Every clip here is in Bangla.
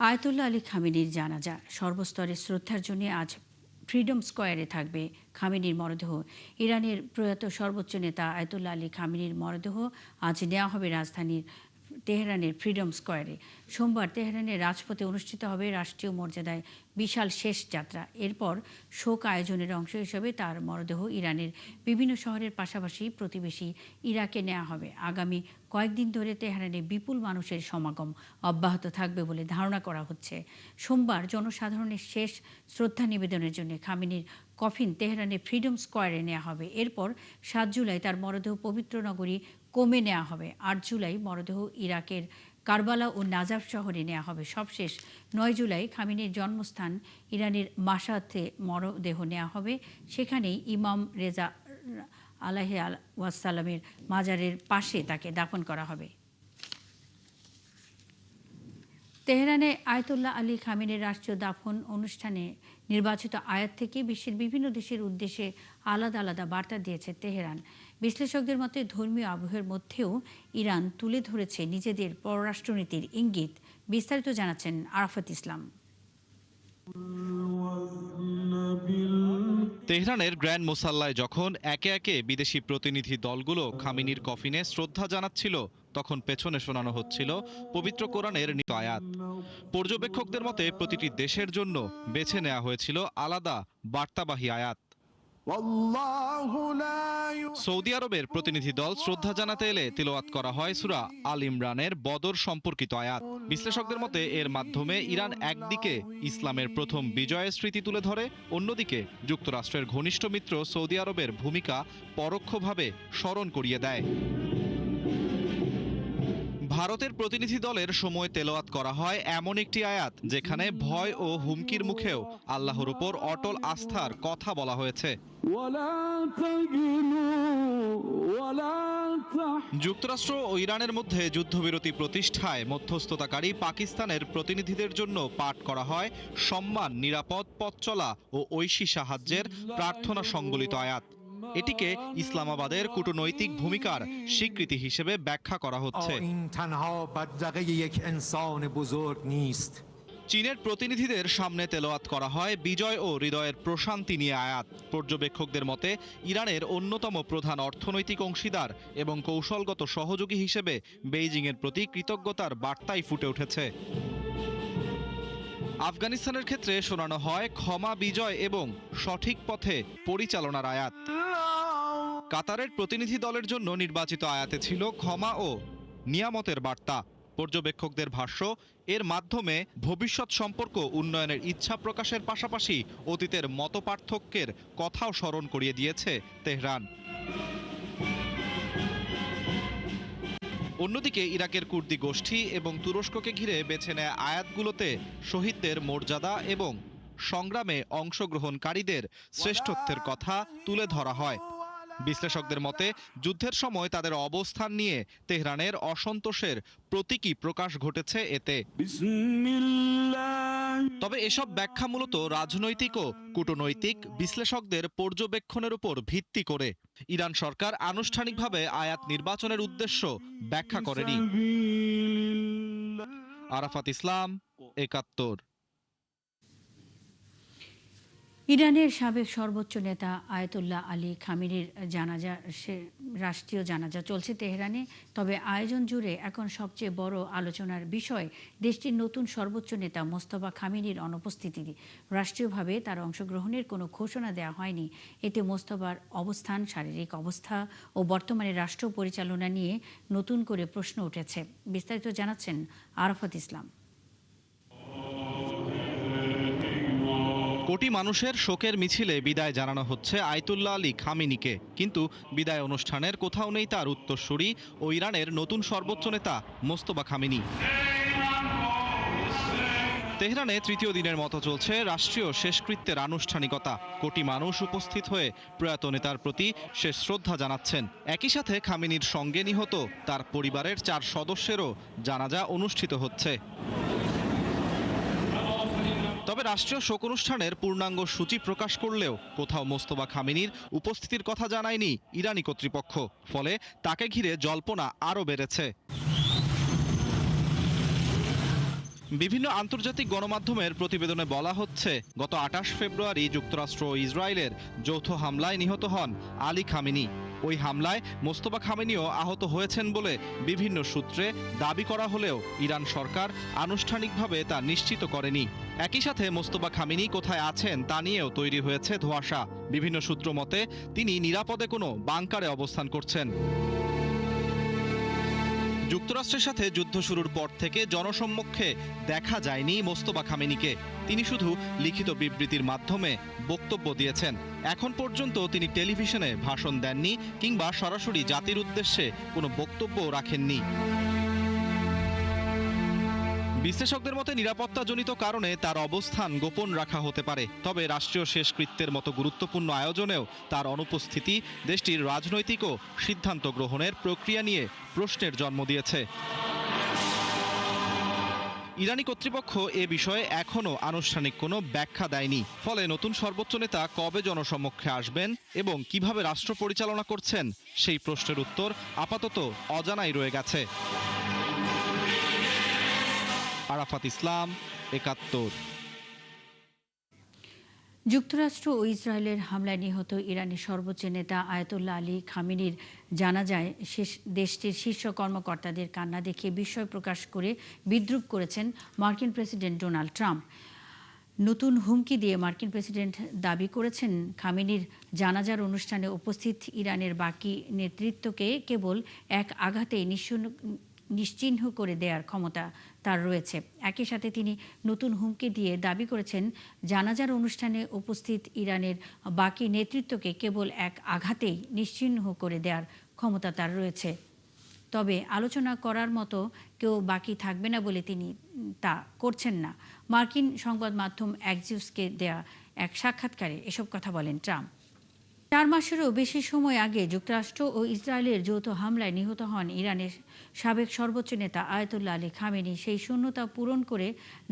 আয়াতুল্লাহ আলী খামেনির জানাজা সর্বস্তরে শ্রদ্ধার জন্য আজ ফ্রিডম স্কোয়ারে থাকবে খামেনির মরদেহ। ইরানের প্রয়াত সর্বোচ্চ নেতা আয়াতুল্লাহ আলী খামেনির মরদেহ আজ নেওয়া হবে রাজধানীর তেহরানের ফ্রিডম স্কোয়ারে। সোমবার তেহরানের রাজপথে অনুষ্ঠিত হবে রাষ্ট্রীয় মর্যাদায় বিশাল শেষ যাত্রা। এরপর শোক আয়োজনের অংশ হিসেবে তার মরদেহ ইরানের বিভিন্ন শহরের পাশাপাশি প্রতিবেশী ইরাকে নেওয়া হবে। আগামী কয়েকদিন ধরে তেহরানে বিপুল মানুষের সমাগম অব্যাহত থাকবে বলে ধারণা করা হচ্ছে। সোমবার জনসাধারণের শেষ শ্রদ্ধা নিবেদনের জন্য খামেনির কফিন তেহরানের ফ্রিডম স্কোয়ারে নেওয়া হবে। এরপর ৭ জুলাই তার মরদেহ পবিত্র নগরী কোমে নেওয়া হবে। ৮ জুলাই মরদেহ ইরাকের কারবালা ও নাজাফ শহরে নেওয়া হবে। সবশেষ ৯ জুলাই খামেনির জন্মস্থান ইরানের মাশহাদে মরদেহ নেওয়া হবে। সেখানেই ইমাম রেজা আলাইহি ওয়াসাল্লামের মাজারের পাশে তাকে দাফন করা হবে। তেহরানে আয়াতুল্লাহ আলী খামেনির রাষ্ট্রীয় দাফন অনুষ্ঠানে নির্বাচিত আয়াত থেকে বিশ্বের বিভিন্ন দেশের উদ্দেশ্যে আলাদা আলাদা বার্তা দিয়েছে তেহরান। বিশ্লেষকদের মতে ধর্মীয় আবহের মধ্যেও ইরান তুলে ধরেছে নিজেদের পররাষ্ট্রনীতির ইঙ্গিত। বিস্তারিত জানাচ্ছেন আরাফাত ইসলাম। তেহরানের গ্র্যান্ড মোসাল্লায় যখন একে একে বিদেশি প্রতিনিধি দলগুলো খামেনির কফিনে শ্রদ্ধা জানাচ্ছিল, তখন পেছনে শোনানো হচ্ছিল পবিত্র কোরআনের নিত আয়াত। পর্যবেক্ষকদের মতে প্রতিটি দেশের জন্য বেছে নেওয়া হয়েছিল আলাদা বার্তাবাহী আয়াত। সৌদি আরবের প্রতিনিধি দল শ্রদ্ধা জানাতে এলে তিলাওয়াত করা হয় সূরা আল ইমরানের বদর সম্পর্কিত আয়াত। বিশ্লেষকদের মতে এর মাধ্যমে ইরান একদিকে ইসলামের প্রথম বিজয়ের স্মৃতি তুলে ধরে, অন্যদিকে যুক্তরাষ্ট্রের ঘনিষ্ঠ মিত্র সৌদি আরবের ভূমিকা পরোক্ষভাবে স্মরণ করিয়ে দেয়। ভারতের প্রতিনিধি দলের সময় তেলাওয়াত করা হয় এমন একটি আয়াত যেখানে ভয় ও হুমকির মুখেও আল্লাহর উপর অটল আস্থার কথা বলা হয়েছে। যুক্তরাষ্ট্র ও ইরানের মধ্যে যুদ্ধবিরতি প্রতিষ্ঠায় মধ্যস্থতাকারী পাকিস্তানের প্রতিনিধিদের জন্য পাঠ করা হয় সম্মান, নিরাপদ পথ চলা ও ঐশী সাহায্যের প্রার্থনা সংবলিত আয়াত। এটিকে ইসলামাবাদের কূটনৈতিক ভূমিকার স্বীকৃতি হিসেবে ব্যাখ্যা করা হচ্ছে। চীনের প্রতিনিধিদের সামনে তেলাওয়াত করা হয় বিজয় ও হৃদয়ের প্রশান্তি নিয়ে আয়াত। পর্যবেক্ষকদের মতে ইরানের অন্যতম প্রধান অর্থনৈতিক অংশীদার এবং কৌশলগত সহযোগী হিসেবে বেইজিংয়ের প্রতি কৃতজ্ঞতার বার্তাই ফুটে উঠেছে। আফগানিস্তানের ক্ষেত্রে শোনানো হয় ক্ষমা, বিজয় এবং সঠিক পথে পরিচালনার আয়াত। কাতারের প্রতিনিধি দলের জন্য নির্বাচিত আয়াতে ছিল ক্ষমা ও নিয়ামতের বার্তা। পর্যবেক্ষকদের ভাষ্য, এর মাধ্যমে ভবিষ্যৎ সম্পর্ক উন্নয়নের ইচ্ছা প্রকাশের পাশাপাশি অতীতের মতপার্থক্যের কথাও স্মরণ করিয়ে দিয়েছে তেহরান। অন্যদিকে ইরাকের কুর্দি গোষ্ঠী এবং তুরস্ককে ঘিরে বেছে নেয়া আয়াতগুলোতে শহীদদের মর্যাদা এবং সংগ্রামে অংশগ্রহণকারীদের শ্রেষ্ঠত্বের কথা তুলে ধরা হয়। বিশ্লেষকদের মতে যুদ্ধের সময় তাদের অবস্থান নিয়ে তেহরানের অসন্তোষের প্রতীকী প্রকাশ ঘটেছে এতে। তবে এসব ব্যাখ্যা মূলত রাজনৈতিক ও কূটনৈতিক বিশ্লেষকদের পর্যবেক্ষণের উপর ভিত্তি করে। ইরান সরকার আনুষ্ঠানিকভাবে আয়াত নির্বাচনের উদ্দেশ্য ব্যাখ্যা করেনি। আরাফাত ইসলাম, ৭১। ইরানের সাবেক সর্বোচ্চ নেতা আয়াতুল্লাহ আলী খামেনির জানাজা রাষ্ট্রীয় জানাজা চলছে তেহরানে। তবে আয়োজন জুড়ে এখন সবচেয়ে বড় আলোচনার বিষয় দেশটির নতুন সর্বোচ্চ নেতা মোস্তফা খামেনির অনুপস্থিতি। রাষ্ট্রীয়ভাবে তার অংশগ্রহণের কোনো ঘোষণা দেওয়া হয়নি। এতে মোস্তফার অবস্থান, শারীরিক অবস্থা ও বর্তমানে রাষ্ট্র পরিচালনা নিয়ে নতুন করে প্রশ্ন উঠেছে। বিস্তারিত জানাচ্ছেন আরাফাত ইসলাম। কোটি মানুষের শোকের মিছিলে বিদায় জানানো হচ্ছে আয়াতুল্লাহ আলী খামেনিকে, কিন্তু বিদায় অনুষ্ঠানের কোথাও নেই তার উত্তরসূরি ও ইরানের নতুন সর্বোচ্চ নেতা মোস্তফা খামেনি। তেহরানে তৃতীয় দিনের মতো চলছে রাষ্ট্রীয় শেষকৃত্যের আনুষ্ঠানিকতা। কোটি মানুষ উপস্থিত হয়ে প্রয়াত নেতার প্রতি শেষ শ্রদ্ধা জানাচ্ছেন। একই সাথে খামেনির সঙ্গে নিহত তার পরিবারের 4 সদস্যেরও জানাজা অনুষ্ঠিত হচ্ছে। তবে রাষ্ট্রীয় শোক অনুষ্ঠানের পূর্ণাঙ্গ সূচি প্রকাশ করলেও কোথাও মোস্তফা খামেনির উপস্থিতির কথা জানায়নি ইরানি কর্তৃপক্ষ। ফলে তাকে ঘিরে জল্পনা আরও বেড়েছে। বিভিন্ন আন্তর্জাতিক গণমাধ্যমের প্রতিবেদনে বলা হচ্ছে, গত ২৮ ফেব্রুয়ারি যুক্তরাষ্ট্র ও ইসরায়েলের যৌথ হামলায় নিহত হন আলী খামেনি। ওই হামলায় মোস্তফা খামেনিও আহত হয়েছেন বলে বিভিন্ন সূত্রে দাবি করা হলেও ইরান সরকার আনুষ্ঠানিকভাবে তা নিশ্চিত করেনি। একই সাথে মোস্তফা খামেনি কোথায় আছেন তা নিয়েও তৈরি হয়েছে ধোঁয়াশা। বিভিন্ন সূত্র মতে তিনি নিরাপদে কোনো বাংকারে অবস্থান করছেন। যুক্তরাষ্ট্রের সাথে যুদ্ধ শুরুর পর থেকে জনসম্মুখে দেখা যায়নি মোস্তফা খামেনিকে। তিনি শুধু লিখিত বিবৃতির মাধ্যমে বক্তব্য দিয়েছেন। এখন পর্যন্ত তিনি টেলিভিশনে ভাষণ দেননি কিংবা সরাসরি জাতির উদ্দেশ্যে কোনো বক্তব্য রাখেননি। বিশ্লেষকদের মতে নিরাপত্তাজনিত কারণে তার অবস্থান গোপন রাখা হতে পারে। তবে রাষ্ট্রীয় শেষকৃত্যের মতো গুরুত্বপূর্ণ আয়োজনেও তার অনুপস্থিতি দেশটির রাজনৈতিক ও সিদ্ধান্ত গ্রহণের প্রক্রিয়া নিয়ে প্রশ্নের জন্ম দিয়েছে। ইরানি কর্তৃপক্ষ এ বিষয়ে এখনও আনুষ্ঠানিক কোনো ব্যাখ্যা দেয়নি। ফলে নতুন সর্বোচ্চ নেতা কবে জনসমক্ষে আসবেন এবং কিভাবে রাষ্ট্র পরিচালনা করছেন সেই প্রশ্নের উত্তর আপাতত অজানাই রয়ে গেছে। আরাফাত ইসলাম, ৭১। যুক্তরাষ্ট্র ও ইসরায়েলের হামলায় নিহত ইরানের সর্বোচ্চ নেতা আয়াতুল্লাহ আলী খামেনির জানাজায় দেশটির শীর্ষ কর্মকর্তাদের কান্না দেখে বিস্ময় প্রকাশ করে বিদ্রূপ করেছেন মার্কিন প্রেসিডেন্ট ডোনাল্ড ট্রাম্প। নতুন হুমকি দিয়ে মার্কিন প্রেসিডেন্ট দাবি করেছেন, খামেনির জানাজার অনুষ্ঠানে উপস্থিত ইরানের বাকি নেতৃত্বকে কেবল এক আঘাতেই নিশ্চিহ্ন করে দেওয়ার ক্ষমতা তার রয়েছে। একই সাথে তিনি নতুন হুমকি দিয়ে দাবি করেছেন, জানাজার অনুষ্ঠানে উপস্থিত ইরানের বাকি নেতৃত্বকে কেবল এক আঘাতেই নিশ্চিহ্ন করে দেওয়ার ক্ষমতা তার রয়েছে। তবে আলোচনা করার মতো কেউ বাকি থাকবে না বলে তিনি তা করছেন না। মার্কিন সংবাদ মাধ্যম অ্যাক্সিওসকে দেয়া এক সাক্ষাৎকারে এসব কথা বলেন ট্রাম্প। ৪ মাসেরও বেশি সময় আগে যুক্তরাষ্ট্র ও ইসরায়েলের যৌথ হামলায় নিহত হন ইরানের সাবেক সর্বোচ্চ নেতা আয়াতুল্লাহ আলী খামেনি। সেই শূন্যতা পূরণ করে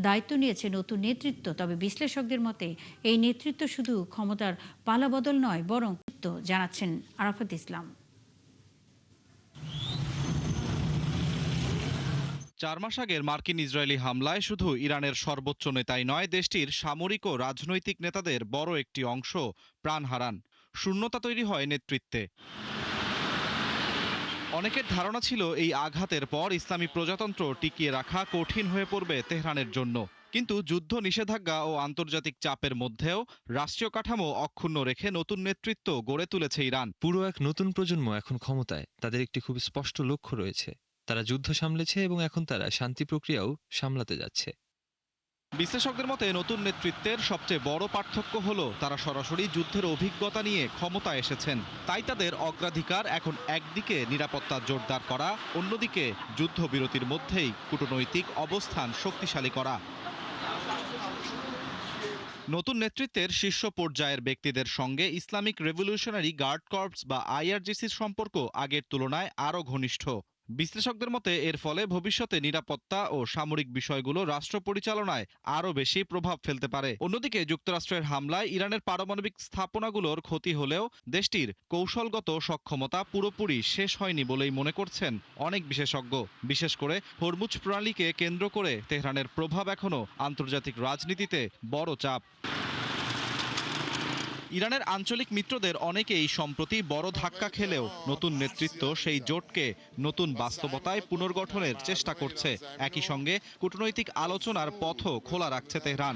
দায়িত্ব নিয়েছে নতুন নেতৃত্ব। তবে বিশ্লেষকদের মতে এই নেতৃত্ব শুধু ক্ষমতার পালাবদল নয়, বরং জানাচ্ছেন আরাফাত ইসলাম। ৪ মাস আগের মার্কিন ইসরায়েলি হামলায় শুধু ইরানের সর্বোচ্চ নেতাই নয়, দেশটির সামরিক ও রাজনৈতিক নেতাদের বড় একটি অংশ প্রাণ হারান। শূন্যতা তৈরি হয় নেতৃত্বে। অনেকের ধারণা ছিল এই আঘাতের পর ইসলামী প্রজাতন্ত্র টিকিয়ে রাখা কঠিন হয়ে পড়বে তেহরানের জন্য। কিন্তু যুদ্ধ নিষেধাজ্ঞা ও আন্তর্জাতিক চাপের মধ্যেও রাষ্ট্রীয় কাঠামো অক্ষুণ্ণ রেখে নতুন নেতৃত্ব গড়ে তুলেছে ইরান। পুরো এক নতুন প্রজন্ম এখন ক্ষমতায়। তাদের একটি খুব স্পষ্ট লক্ষ্য রয়েছে। তারা যুদ্ধ সামলেছে এবং এখন তারা শান্তি প্রক্রিয়াও সামলাতে যাচ্ছে। বিশ্লেষকদের মতে নতুন নেতৃত্বের সবচেয়ে বড় পার্থক্য হলো তারা সরাসরি যুদ্ধের অভিজ্ঞতা নিয়ে ক্ষমতায় এসেছেন। তাই তাদের অগ্রাধিকার এখন একদিকে নিরাপত্তা জোরদার করা, অন্যদিকে যুদ্ধবিরতির মধ্যেই কূটনৈতিক অবস্থান শক্তিশালী করা। নতুন নেতৃত্বের শীর্ষ পর্যায়ের ব্যক্তিদের সঙ্গে ইসলামিক রেভলিউশনারি গার্ড কর্পস বা আইআরজিসির সম্পর্ক আগের তুলনায় আরও ঘনিষ্ঠ। বিশ্লেষকদের মতে এর ফলে ভবিষ্যতে নিরাপত্তা ও সামরিক বিষয়গুলো রাষ্ট্র পরিচালনায় আরও বেশি প্রভাব ফেলতে পারে। অন্যদিকে যুক্তরাষ্ট্রের হামলায় ইরানের পারমাণবিক স্থাপনাগুলোর ক্ষতি হলেও দেশটির কৌশলগত সক্ষমতা পুরোপুরি শেষ হয়নি বলেই মনে করছেন অনেক বিশেষজ্ঞ। বিশেষ করে হরমুজ প্রণালীকে কেন্দ্র করে তেহরানের প্রভাব এখনও আন্তর্জাতিক রাজনীতিতে বড় চাপ। ইরানের আঞ্চলিক মিত্রদের অনেকেই সম্প্রতি বড় ধাক্কা খেলেও নতুন নেতৃত্ব সেই জোটকে নতুন বাস্তবতায় পুনর্গঠনের চেষ্টা করছে। একই সঙ্গে কূটনৈতিক আলোচনার পথও খোলা রাখছে তেহরান।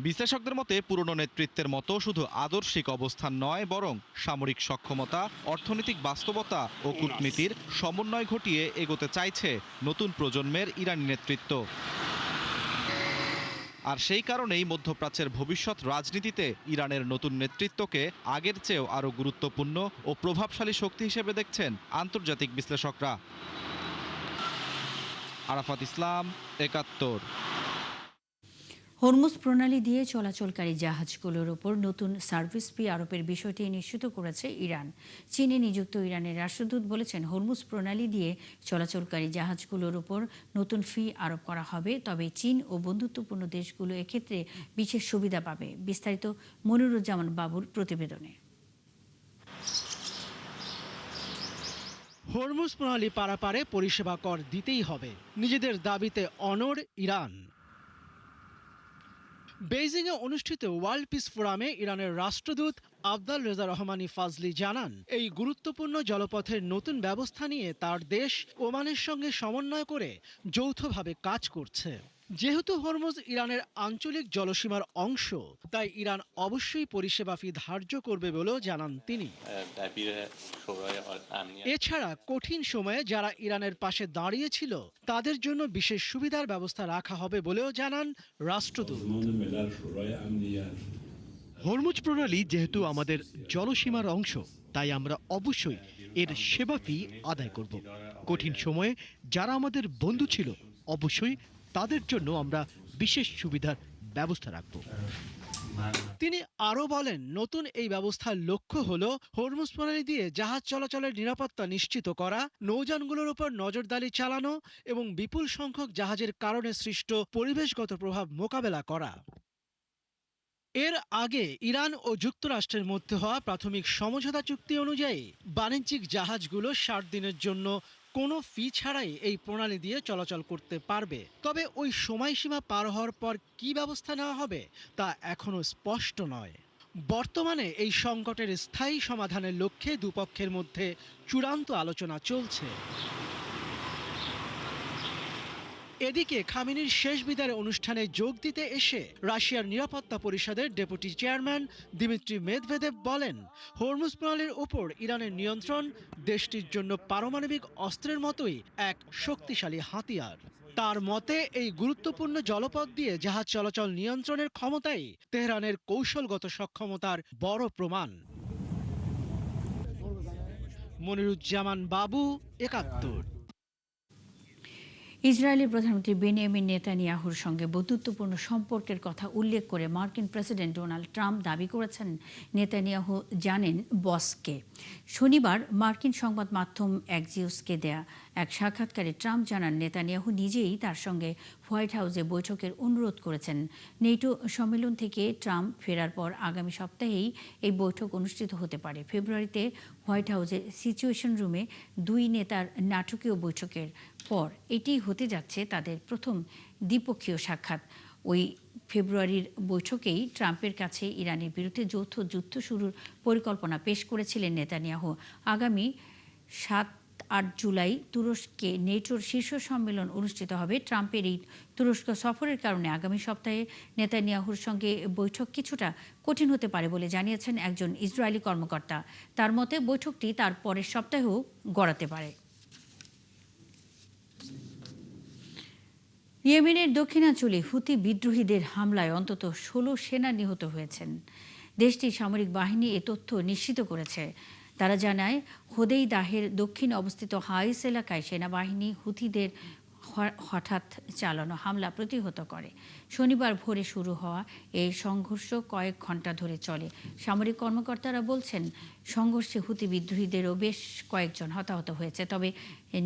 বিশ্লেষকদের মতে পুরনো নেতৃত্বের মতো শুধু আদর্শিক অবস্থান নয়, বরং সামরিক সক্ষমতা, অর্থনৈতিক বাস্তবতা ও কূটনীতির সমন্বয় ঘটিয়ে এগোতে চাইছে নতুন প্রজন্মের ইরানি নেতৃত্ব। আর সেই কারণেই মধ্যপ্রাচ্যের ভবিষ্যৎ রাজনীতিতে ইরানের নতুন নেতৃত্বকে আগের চেয়েও আরও গুরুত্বপূর্ণ ও প্রভাবশালী শক্তি হিসেবে দেখছেন আন্তর্জাতিক বিশ্লেষকরা। আরাফাত ইসলাম, ৭১। হরমুজ প্রণালী দিয়ে চলাচলকারী জাহাজগুলোর উপর নতুন সার্ভিস ফি আরোপের বিষয়টি নিশ্চিত করেছে ইরান। চীনে নিযুক্ত ইরানের রাষ্ট্রদূত বলেছেন, হরমুজ প্রণালী দিয়ে চলাচলকারী জাহাজগুলোর উপর নতুন ফি আরোপ করা হবে। তবে চীন ও বন্ধুত্বপূর্ণ দেশগুলো এক্ষেত্রে বিশেষ সুবিধা পাবে। বিস্তারিত মনিরুজ্জামান বাবুর প্রতিবেদনে। হরমুজ প্রণালী পারাপারে পরিষেবা কর দিতেই হবে, নিজেদের দাবিতে অনড় ইরান। বেইজিংয়ে অনুষ্ঠিত ওয়ার্ল্ড পিস ফোরামে ইরানের রাষ্ট্রদূত আবদাল রেজা রহমানি ফাজলি জানান, এই গুরুত্বপূর্ণ জলপথের নতুন ব্যবস্থা নিয়ে তার দেশ ওমানের সঙ্গে সমন্বয় করে যৌথভাবে কাজ করছে। যেহেতু হরমুজ ইরানের আঞ্চলিক জলসীমার অংশ, তাই ইরান অবশ্যই পরিষেবা ফি ধার্য করবে বলেও জানান তিনি। এছাড়া কঠিন সময়ে যারা ইরানের পাশে দাঁড়িয়েছিল তাদের জন্য বিশেষ সুবিধার ব্যবস্থা রাখা হবে বলেও জানান রাষ্ট্রদূত। হরমুজ প্রণালী যেহেতু আমাদের জলসীমার অংশ, তাই আমরা অবশ্যই এর সেবা ফি আদায় করব। কঠিন সময়ে যারা আমাদের বন্ধু ছিল, অবশ্যই তাদের জন্য আমরা বিশেষ সুবিধার ব্যবস্থা রাখব। তিনি আরও বলেন, নতুন এই ব্যবস্থার লক্ষ্য হল হরমুজ প্রণালী দিয়ে জাহাজ চলাচলের নিরাপত্তা নিশ্চিত করা, নৌযানগুলোর উপর নজরদারি চালানো এবং বিপুল সংখ্যক জাহাজের কারণে সৃষ্ট পরিবেশগত প্রভাব মোকাবেলা করা। এর আগে ইরান ও যুক্তরাষ্ট্রের মধ্যে হওয়া প্রাথমিক সমঝোতা চুক্তি অনুযায়ী বাণিজ্যিক জাহাজগুলো 60 দিনের জন্য কোনো ফি ছাড়াই এই প্রণালী দিয়ে চলাচল করতে পারবে। তবে ওই সময়সীমা পার হওয়ার পর কী ব্যবস্থা নেওয়া হবে তা এখনও স্পষ্ট নয়। বর্তমানে এই সংকটের স্থায়ী সমাধানের লক্ষ্যে দুপক্ষের মধ্যে চূড়ান্ত আলোচনা চলছে। এদিকে খামেনির শেষ বিদায়ের অনুষ্ঠানে যোগ দিতে এসে রাশিয়ার নিরাপত্তা পরিষদের ডেপুটি চেয়ারম্যান দিমিত্রি মেদভেদেভ বলেন, হরমুজ প্রণালীর উপর ইরানের নিয়ন্ত্রণ দেশটির জন্য পারমাণবিক অস্ত্রের মতোই এক শক্তিশালী হাতিয়ার। তার মতে, এই গুরুত্বপূর্ণ জলপথ দিয়ে জাহাজ চলাচল নিয়ন্ত্রণের ক্ষমতাই তেহরানের কৌশলগত সক্ষমতার বড় প্রমাণ। মনিরুজ্জামান বাবু, ৭১। ইসরায়েলের প্রধানমন্ত্রী বেনিয়ামিন নেতানিয়াহুর সঙ্গে বন্ধুত্বপূর্ণ সম্পর্কের কথা উল্লেখ করে মার্কিন প্রেসিডেন্ট ডোনাল্ড ট্রাম্প দাবি করেছেন নেতানিয়াহু জানেন বসকে। শনিবার মার্কিন সংবাদ মাধ্যম অ্যাক্সিওসকে দেয়া এক সাক্ষাৎকারে ট্রাম্প জানান, নেতানিয়াহু নিজেই তার সঙ্গে হোয়াইট হাউসে বৈঠকের অনুরোধ করেছেন। নেটো সম্মেলন থেকে ট্রাম্প ফেরার পর আগামী সপ্তাহেই এই বৈঠক অনুষ্ঠিত হতে পারে। ফেব্রুয়ারিতে হোয়াইট হাউসের সিচুয়েশন রুমে দুই নেতার নাটকীয় বৈঠকের পর এটি হতে যাচ্ছে তাদের প্রথম দ্বিপক্ষীয় সাক্ষাৎ। ওই ফেব্রুয়ারির বৈঠকেই ট্রাম্পের কাছে ইরানের বিরুদ্ধে যৌথ যুদ্ধ শুরুর পরিকল্পনা পেশ করেছিলেন নেতানিয়াহু। আগামী ৭-৮ জুলাই তুরস্কে নেটোর শীর্ষ সম্মেলন অনুষ্ঠিত হবে। ট্রাম্পের এই তুরস্ক সফরের কারণে আগামী সপ্তাহে নেতানিয়াহুর সঙ্গে বৈঠক কিছুটা কঠিন হতে পারে বলে জানিয়েছেন একজন ইসরায়েলি কর্মকর্তা। তার মতে বৈঠকটি তার পরের সপ্তাহেও গড়াতে পারে। ইয়েমেনের দক্ষিণাঞ্চলে হুতি বিদ্রোহীদের হামলায় অন্তত ১৬ সেনা নিহত হয়েছেন। দেশটির সামরিক বাহিনী এ তথ্য নিশ্চিত করেছে। তারা জানায়, হোদেইদাহের দক্ষিণে অবস্থিত হাইস এলাকায় সেনাবাহিনী হুতিদের হঠাৎ চালানো হামলা প্রতিহত করে। শনিবার ভোরে শুরু হওয়া এই সংঘর্ষ কয়েক ঘণ্টা ধরে চলে। সামরিক কর্মকর্তারা বলছেন, সংঘর্ষে হুতি বিদ্রোহীদেরও বেশ কয়েকজন হতাহত হয়েছে। তবে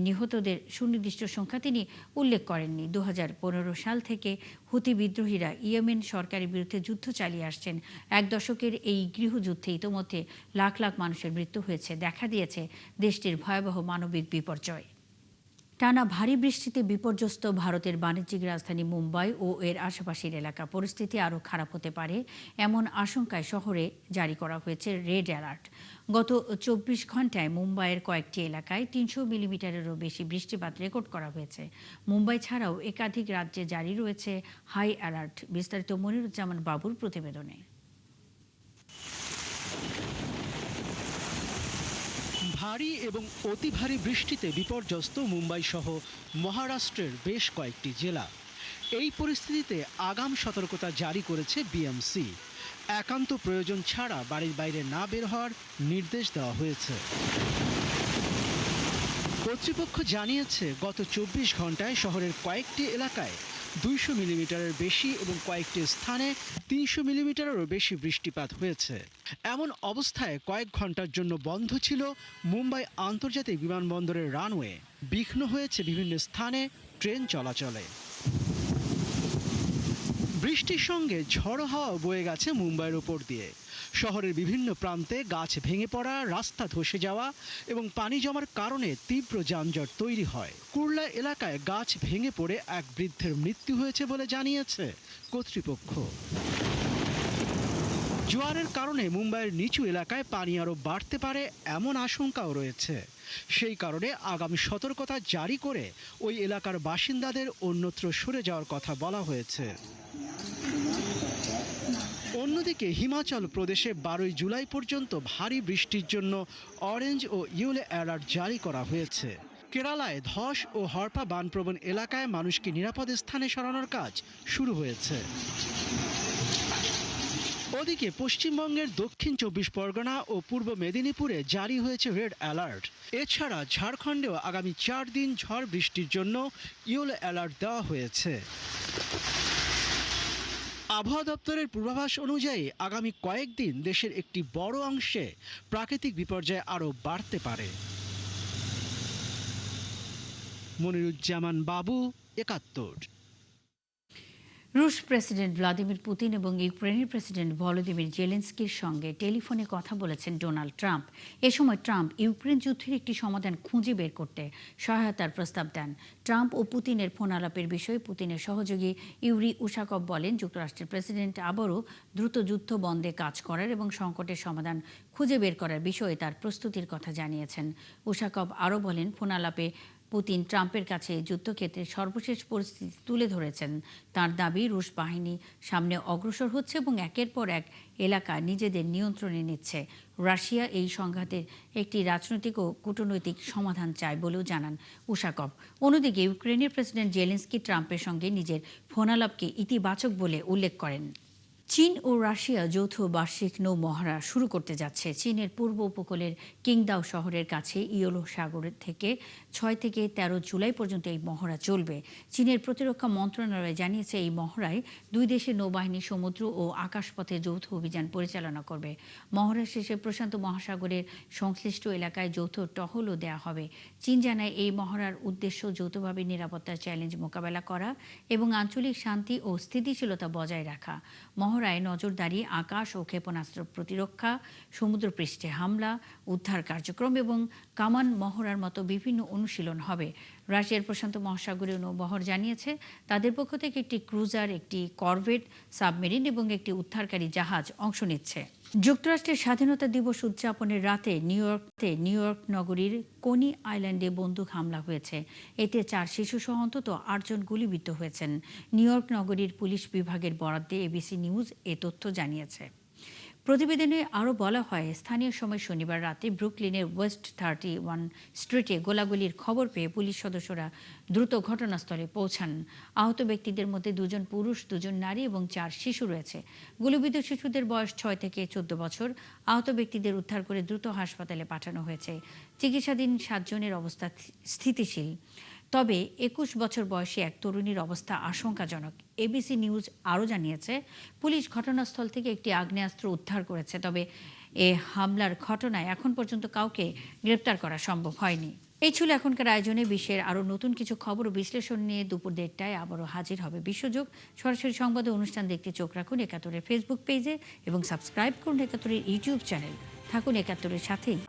নিহতদের সুনির্দিষ্ট সংখ্যা তিনি উল্লেখ করেননি। ২০১৫ সাল থেকে হুতি বিদ্রোহীরা ইয়েমেন সরকারের বিরুদ্ধে যুদ্ধ চালিয়ে আসছেন। এক দশকের এই গৃহযুদ্ধে ইতোমধ্যে লাখ লাখ মানুষের মৃত্যু হয়েছে। দেখা দিয়েছে দেশটির ভয়াবহ মানবিক বিপর্যয়। টানা ভারী বৃষ্টিতে বিপর্যস্ত ভারতের বাণিজ্যিক রাজধানী মুম্বাই ও এর আশেপাশের এলাকা। পরিস্থিতি আরও খারাপ হতে পারে এমন আশঙ্কায় শহরে জারি করা হয়েছে রেড অ্যালার্ট। গত ২৪ ঘণ্টায় মুম্বাইয়ের কয়েকটি এলাকায় ৩০০ মিলিমিটারেরও বেশি বৃষ্টিপাত রেকর্ড করা হয়েছে। মুম্বাই ছাড়াও একাধিক রাজ্যে জারি রয়েছে হাই অ্যালার্ট। বিস্তারিত মনিরুজ্জামান বাবুর প্রতিবেদনে। ভারী এবং অতি ভারী বৃষ্টিতে বিপর্যস্ত মুম্বাই সহ মহারাষ্ট্রের বেশ কয়েকটি জেলা। এই পরিস্থিতিতে আগাম সতর্কতা জারি করেছে বিএমসি। একান্ত প্রয়োজন ছাড়া বাড়ির বাইরে না বের হওয়ার নির্দেশ দেওয়া হয়েছে। কর্তৃপক্ষ জানিয়েছে, গত ২৪ ঘণ্টায় শহরের কয়েকটি এলাকায় ২০০ মিলিমিটারের বেশি এবং কয়েকটি স্থানে ৩০০ মিলিমিটারেরও বেশি বৃষ্টিপাত হয়েছে। এমন অবস্থায় কয়েক ঘন্টার জন্য বন্ধ ছিল মুম্বাই আন্তর্জাতিক বিমানবন্দরের রানওয়ে। বিঘ্ন হয়েছে বিভিন্ন স্থানে ট্রেন চলাচলে। বৃষ্টির সঙ্গে ঝড়ো হাওয়া বয়ে গেছে মুম্বাইয়ের উপর দিয়ে। শহরের বিভিন্ন প্রান্তে গাছ ভেঙে পড়া, রাস্তা ধসে যাওয়া এবং পানি জমার কারণে তীব্র যানজট তৈরি হয়। কুর্লা এলাকায় গাছ ভেঙে পড়ে এক বৃদ্ধের মৃত্যু হয়েছে বলে জানিয়েছে কর্তৃপক্ষ। জোয়ারের কারণে মুম্বাইয়ের নিচু এলাকায় পানি আরও বাড়তে পারে এমন আশঙ্কাও রয়েছে। সেই কারণে আগামী সতর্কতা জারি করে ওই এলাকার বাসিন্দাদের অন্যত্র সরে যাওয়ার কথা বলা হয়েছে। অন্যদিকে হিমাচল প্রদেশে 12 জুলাই পর্যন্ত ভারী বৃষ্টির জন্য অরেঞ্জ ও ইয়েলো অ্যালার্ট জারি করা হয়েছে। কেরালায় ধস ও হরপা বানপ্রবণ এলাকায় মানুষকে নিরাপদ স্থানে সরানোর কাজ শুরু হয়েছে। ওদিকে পশ্চিমবঙ্গের দক্ষিণ 24 পরগনা ও পূর্ব মেদিনীপুরে জারি হয়েছে রেড অ্যালার্ট। এছাড়া ঝাড়খণ্ডেও আগামী 4 দিন ঝড় বৃষ্টির জন্য ইয়েলো অ্যালার্ট দেওয়া হয়েছে। আবহাওয়া দপ্তরের পূর্বাভাস অনুযায়ী আগামী কয়েকদিন দেশের একটি বড় অংশে প্রাকৃতিক বিপর্যয় আরও বাড়তে পারে। মনিরুজ্জামান বাবু, ৭১। রুশ প্রেসিডেন্ট ভ্লাদিমির পুতিন এবং ইউক্রেনের প্রেসিডেন্ট ভলোদিমির জেলেনস্কির সঙ্গে টেলিফোনে কথা বলেছেন ডোনাল্ড ট্রাম্প। এ সময় ট্রাম্প ইউক্রেন যুদ্ধের একটি সমাধান খুঁজে বের করতে সহায়তার প্রস্তাব দেন। ট্রাম্প ও পুতিনের ফোন আলাপের বিষয়ে পুতিনের সহযোগী ইউরি উশাকভ বলেন, যুক্তরাষ্ট্রের প্রেসিডেন্ট আবারও দ্রুত যুদ্ধ বন্ধে কাজ করার এবং সংকটের সমাধান খুঁজে বের করার বিষয়ে তার প্রস্তুতির কথা জানিয়েছেন। উশাকভ আরও বলেন, ফোন আলাপে পুতিন ট্রাম্পের কাছে যুদ্ধক্ষেত্রের সর্বশেষ পরিস্থিতি তুলে ধরেছেন। তার দাবি, রুশ বাহিনী সামনে অগ্রসর হচ্ছে এবং একের পর এক এলাকা নিজেদের নিয়ন্ত্রণে নিচ্ছে। রাশিয়া এই সংঘাতের একটি রাজনৈতিক ও কূটনৈতিক সমাধান চায় বলেও জানান উশাকভ। অন্যদিকে ইউক্রেনের প্রেসিডেন্ট জেলেনস্কি ট্রাম্পের সঙ্গে নিজের ফোনালাপকে ইতিবাচক বলে উল্লেখ করেন। চীন ও রাশিয়া যৌথ বার্ষিক নৌ মহড়া শুরু করতে যাচ্ছে। চীনের পূর্ব উপকূলের কিংদাও শহরের কাছে ইয়েলো সাগর থেকে 6 থেকে 13 জুলাই পর্যন্ত এই মহড়া চলবে। চীনের প্রতিরক্ষা মন্ত্রণালয় জানিয়েছে, এই মহড়ায় দুই দেশের নৌবাহিনী সমুদ্র ও আকাশপথে যৌথ অভিযান পরিচালনা করবে। মহড়া শেষে প্রশান্ত মহাসাগরের সংশ্লিষ্ট এলাকায় যৌথ টহলও দেওয়া হবে। চীন জানায়, এই মহড়ার উদ্দেশ্য যৌথভাবে নিরাপত্তার চ্যালেঞ্জ মোকাবেলা করা এবং আঞ্চলিক শান্তি ও স্থিতিশীলতা বজায় রাখা। মহড়ায় নজরদারি, আকাশ ও ক্ষেপণাস্ত্র প্রতিরক্ষা, সমুদ্রপৃষ্ঠে হামলা, উদ্ধার কার্যক্রম এবং কামান মহড়ার মতো বিভিন্ন অনুশীলন হবে। রাশিয়ার প্রশান্ত মহাসাগরীয় নৌবহর জানিয়েছে, তাদের পক্ষ থেকে একটি ক্রুজার, একটি করভেট, সাবমেরিন এবং একটি উদ্ধারকারী জাহাজ অংশ নিচ্ছে। যুক্তরাষ্ট্রের স্বাধীনতা দিবস উদযাপনের রাতে নিউ ইয়র্ক নগরীর কোনি আইল্যান্ডে বন্দুক হামলা হয়েছে। এতে 4 শিশুসহ অন্তত 8 জন গুলিবিদ্ধ হয়েছেন। নিউ ইয়র্ক নগরীর পুলিশ বিভাগের বরাদ্দে এবিসি নিউজ এ তথ্য জানিয়েছে। প্রতিবেদনে আরও বলা হয়, স্থানীয় সময় শনিবার রাতে ব্রুকলিনের ওয়েস্ট 31 স্ট্রিটে গোলাগুলির খবর পেয়ে পুলিশ সদস্যরা দ্রুত ঘটনাস্থলে পৌঁছান। আহত ব্যক্তিদের মধ্যে 2 জন পুরুষ, 2 জন নারী এবং 4 শিশু রয়েছে। গুলিবিদ্ধ শিশুদের বয়স 6 থেকে 14 বছর। আহত ব্যক্তিদের উদ্ধার করে দ্রুত হাসপাতালে পাঠানো হয়েছে। চিকিৎসাধীন 7 জনের অবস্থা স্থিতিশীল। তবে 21 বছর বয়সী এক তরুণীর অবস্থা আশঙ্কাজনক। এবিসি নিউজ আরও জানিয়েছে, পুলিশ ঘটনাস্থল থেকে একটি আগ্নেয়াস্ত্র উদ্ধার করেছে। তবে এ হামলার ঘটনায় এখন পর্যন্ত কাউকে গ্রেপ্তার করা সম্ভব হয়নি। এই ছিল এখনকার আয়োজনে। বিশ্বের আরও নতুন কিছু খবর ও বিশ্লেষণ নিয়ে দুপুর 1টায় আবারও হাজির হবে বিশ্বযোগ। সরাসরি সংবাদ ও অনুষ্ঠান দেখতে চোখ রাখুন 71-এর ফেসবুক পেজে এবং সাবস্ক্রাইব করুন 71-এর ইউটিউব চ্যানেল। থাকুন 71-এর সাথেই।